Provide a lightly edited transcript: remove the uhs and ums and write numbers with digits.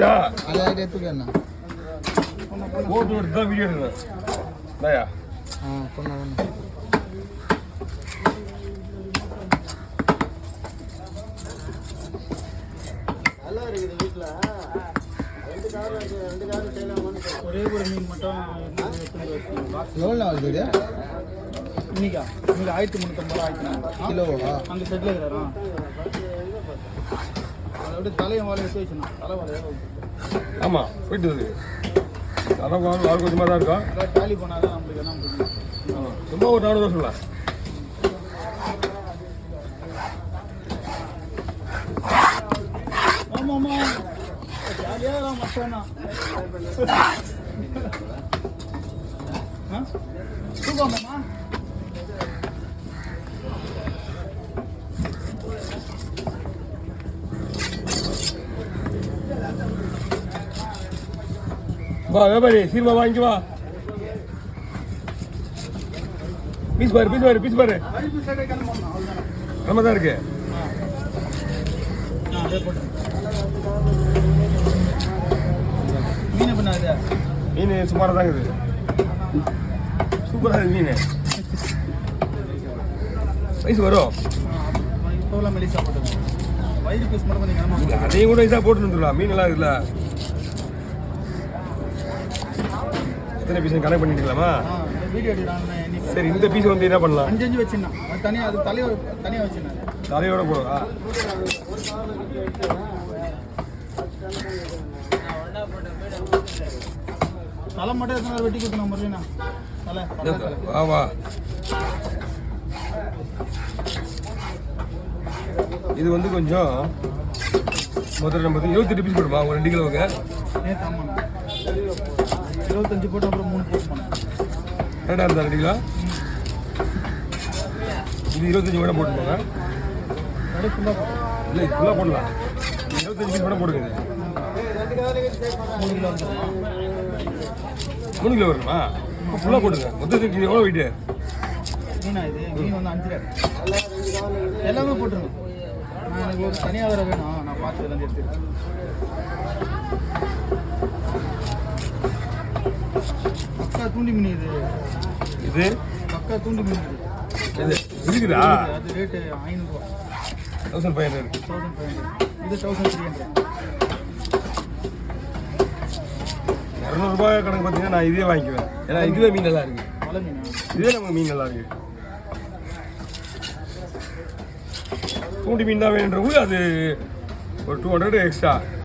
அதை எடுத்துக்கண்ணா போட்டு எடுத்து தான் வீடியோ எடுக்கணும் இல்லையா பொண்ணு ஒன்று நல்லா இருக்குது வீட்டில் ரெண்டு காரம் செய்யலாமான்னு ஒரே ஒரு மீன் மட்டும் எவ்வளோ நாள் இருக்குது இன்னைக்கா இன்னைக்கு 1350 ஆயிரத்தி கிலோவா அந்த செட்டில் இருக்கிறாரா அதை விட தலையை வாழை எடுத்து வச்சுனா தலை வாழை ஆமாம் போயிட்டு இருக்கு அதான் ஆள் கொஞ்சமாக தான் இருக்கும் அதான் டாலி போனால் தான் நம்மளுக்கு என்ன முடியும் ஆமாம் சும்மா ஒரு 400 சொல்லலாம் ஆமாம்மா ஜாலியாக தான் மச்சானா தூக்காமாம்மா வா வியாபாரி சீர்மா வாங்கி வா பீஸ் பாரு நம்ம தான் இருக்கு மீன் பண்ணாது மீன் சுமாராக தான் இருக்குது சூப்பராக இருக்குது மீன் வயசு வரும் இப்போலாம் மெலிசா போட்டு வயிறு பீஸ் மட்டும் பண்ணிக்கலாம் அதையும் கூட இதாக போட்டு வந்துடலாம் மீன் எல்லாம் இருக்குல்ல எத்தனை பீஸ் கனெக்ட் பண்ணிட்டுக்கலாமா வீடியோ எடுக்கிறாங்க சரி இந்த பீஸ் வந்து என்ன பண்ணலாம் 5 வச்சுருந்தான் அது தனியாக அது தனியாக வச்சுருந்தேன் தலையோட போடுவா தலை மட்டும் எத்தனை வெட்டி கொடுத்தோம் முறையினா தலை வா வா இது வந்து கொஞ்சம் முதல்ல நம்ம 28 பீஸ் போடுமா ஒரு 2 கிலோவுக்கு நேற்று ஆமாண்ணா 25 போட்டு அப்புறம் 3 போட்டு போனேன் கரெக்டாக இருந்தா 2 கிலோ இது 25 கூட போட்டுக்கோங்க அப்படியே ஃபுல்லாக இல்லை இது ஃபுல்லாக போடலாம் 25 பீஸ் கூட போடுங்க இது 3 கிலோ 3 கிலோ வருமா ஃபுல்லாக போட்டுங்க மொத்தத்துக்கு இது எவ்வளோ வெயிட்டு மீனா இது மீன் வந்து 5 எல்லாமே போட்டுருங்க நான் எனக்கு ஒரு தனியாக வேறு வேணும் நான் பார்த்து எல்லாம் எடுத்துருக்கேன் பக்கா தூண்டி மீன் இது பக்கா தூண்டி மீன் இது இருக்குதா அது ரேட்டு 500 1500 1500 இது 1300 200 கணக்கு பார்த்தீங்கன்னா நான் இதே வாங்கிக்குவேன் ஏன்னா இதுவே மீன் நல்லா இருக்கு மலை மீன் இதே நமக்கு மீன் நல்லா இருக்கு தூண்டி மீன் தான் வேணுன்றவங்களுக்கு அது ஒரு 200 எக்ஸ்ட்ரா